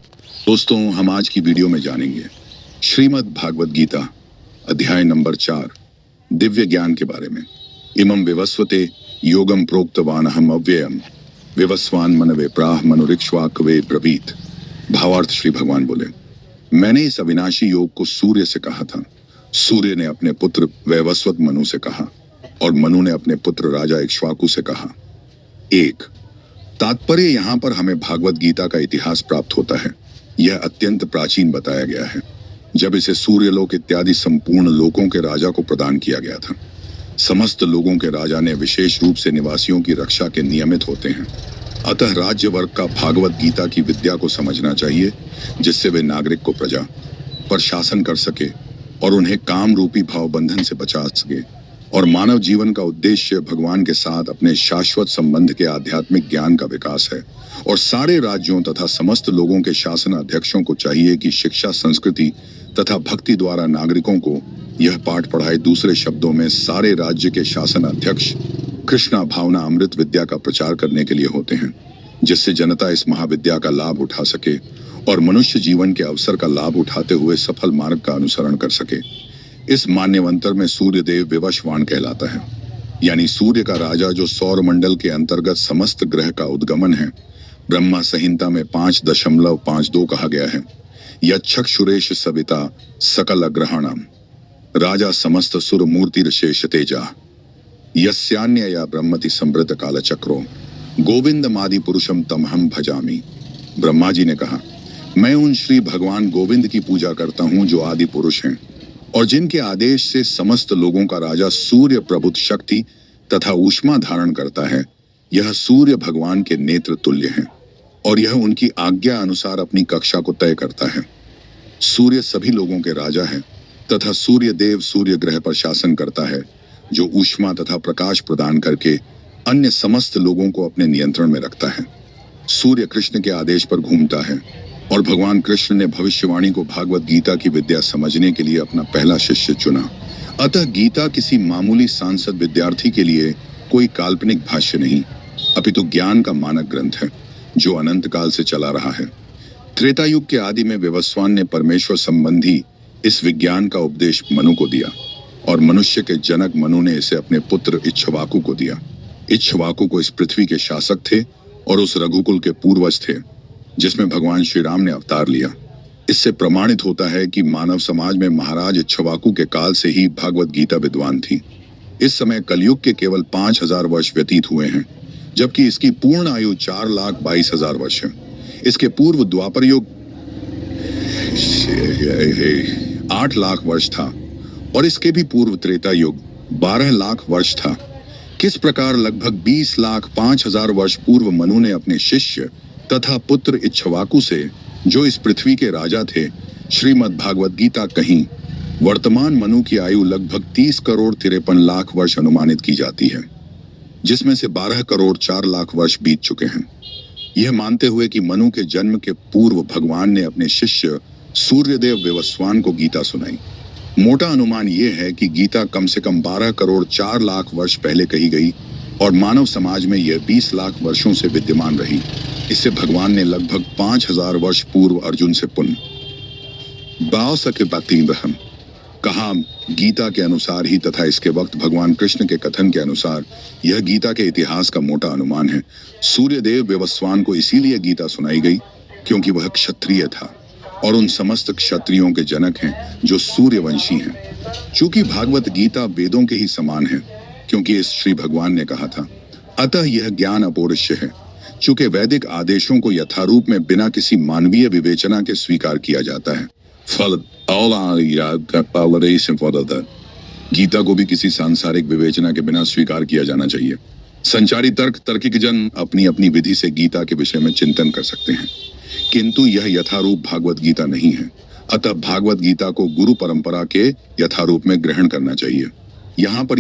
दोस्तों, हम आज की वीडियो में जानेंगे श्रीमद् भागवत गीता अध्याय नंबर 4 दिव्य ज्ञान के बारे में। इमं विवस्वते योगम प्रोक्तवानहम अव्ययम विवस्वान मनवे प्राह मनुरिक्ष्वाकवे ब्रवीत। भावार्थ श्री भगवान बोले, मैंने इस अविनाशी योग को सूर्य से कहा था। सूर्य ने अपने पुत्र वैवस्वत मनु से कहा और मनु ने अपने पुत्र राजा इक्ष्वाकु से कहा। एक तात्पर्य यहाँ पर हमें भागवत गीता का इतिहास प्राप्त होता है। यह अत्यंत प्राचीन बताया गया है, जब इसे सूर्यलोक इत्यादि संपूर्ण लोकों के राजा को प्रदान किया गया था। समस्त लोगों के राजा ने विशेष रूप से निवासियों की रक्षा के नियमित होते हैं। अतः राज्य वर्ग का भागवत गीता की विद्या को समझना चाहिए, जिससे वे नागरिक को प्रजा पर शासन कर सके और उन्हें काम रूपी भाव बंधन से बचा सके। और मानव जीवन का उद्देश्य भगवान के साथ अपने शाश्वत संबंध के आध्यात्मिक ज्ञान का विकास है। और सारे राज्यों तथा समस्त लोगों के शासन अध्यक्षों को चाहिए कि शिक्षा, संस्कृति तथा भक्ति द्वारा नागरिकों को यह पाठ पढ़ाए। दूसरे शब्दों में, सारे राज्य के शासन अध्यक्ष कृष्णा भावना अमृत विद्या का प्रचार करने के लिए होते हैं, जिससे जनता इस महाविद्या का लाभ उठा सके और मनुष्य जीवन के अवसर का लाभ उठाते हुए सफल मार्ग का अनुसरण कर सके। इस मान्यवंतर में सूर्य देव विवस्वान कहलाता है, यानी सूर्य का राजा, जो सौर मंडल के अंतर्गत समस्त ग्रह का उद्गमन है। ब्रह्मा संहिता में 5.52 कहा गया है, यक्षुरेश सविता सकल अग्रहाणाम राजा समस्त सुर मूर्ति शेष तेजा यस्यान्य या ब्रह्मति समृद्ध काल चक्रो गोविंदमादि पुरुषम तमहम भजामी। ब्रह्मा जी ने कहा, मैं उन श्री भगवान गोविंद की पूजा करता हूँ जो आदि पुरुष हैं और जिनके आदेश से समस्त लोगों का राजा सूर्य प्रभुत शक्ति तथा ऊष्मा धारण करता है। यह सूर्य भगवान के नेत्र तुल्य है और यह उनकी आज्ञा अनुसार अपनी कक्षा को तय करता है। सूर्य सभी लोगों के राजा है तथा सूर्य देव सूर्य ग्रह पर शासन करता है, जो ऊष्मा तथा प्रकाश प्रदान करके अन्य समस्त लोगों को अपने नियंत्रण में रखता है। सूर्य कृष्ण के आदेश पर घूमता है और भगवान कृष्ण ने भविष्यवाणी को भागवत गीता की विद्या समझने के लिए अपना पहला शिष्य चुना। अतः गीता किसी मामूली सांसद विद्यार्थी के लिए कोई काल्पनिक भाष्य नहीं, अपितु ज्ञान का मानक ग्रंथ है, जो अनंत काल से चला रहा है। त्रेता युग के आदि में विवस्वान ने परमेश्वर संबंधी इस विज्ञान का उपदेश मनु को दिया और मनुष्य के जनक मनु ने इसे अपने पुत्र इक्ष्वाकु को दिया। इक्ष्वाकु को इस पृथ्वी के शासक थे और उस रघुकुल के पूर्वज थे जिसमें भगवान श्री राम ने अवतार लिया। इससे प्रमाणित होता है कि मानव समाज में महाराज इक्ष्वाकु के काल से ही भागवत गीता विद्वान थी। इस समय कलयुग के केवल 5000 वर्ष व्यतीत हुए हैं, जबकि इसकी पूर्ण आयु 4,22,000 वर्ष है। इसके पूर्व द्वापर युग 8 लाख वर्ष था और इसके भी पूर्व त्रेता युग 12 लाख वर्ष था। किस प्रकार लगभग 20,05,000 वर्ष पूर्व मनु ने अपने शिष्य तथा पुत्र इक्ष्वाकु से, जो इस पृथ्वी के राजा थे, श्रीमद् भागवत गीता कहीं। वर्तमान मनु की आयु लगभग 30 करोड़ 53 लाख वर्ष अनुमानित की जाती है, जिसमें से 12 करोड़ 4 लाख वर्ष बीत चुके हैं। यह मानते हुए कि मनु के जन्म के पूर्व भगवान ने अपने शिष्य सूर्यदेव विवस्वान को गीता सुनाई। मोटा अनुमान यह है कि गीता कम से कम 12 करोड़ 4 लाख वर्ष पहले कही गई और मानव समाज में यह 20 लाख वर्षों से विद्यमान रही। इससे भगवान ने लगभग 5000 वर्ष पूर्व अर्जुन से पुनः बाव सके बातीबहम कहा। गीता के अनुसार ही तथा इसके वक्त भगवान कृष्ण के कथन के अनुसार यह गीता के इतिहास का मोटा अनुमान है। सूर्यदेव विवस्वान को इसीलिए गीता सुनाई गई क्योंकि वह क्षत्रिय था और उन समस्त क्षत्रियों के जनक हैं जो सूर्यवंशी हैं। चूंकि भागवत गीता वेदों के ही समान है, क्योंकि इस श्री भगवान ने कहा था, अतः यह ज्ञान अपौरुष्य है। चूंकि वैदिक आदेशों को यथारूप में बिना किसी मानवीय विवेचना के स्वीकार किया जाता है। गीता को भी किसी सांसारिक विवेचना के बिना स्वीकार किया जाना चाहिए। संचारी तार्किक जन अपनी अपनी विधि से गीता के विषय में चिंतन कर सकते हैं, किंतु यह यथारूप भागवत गीता नहीं है। अतः भागवत गीता को गुरु परंपरा के यथारूप में ग्रहण करना चाहिए। यहाँ पर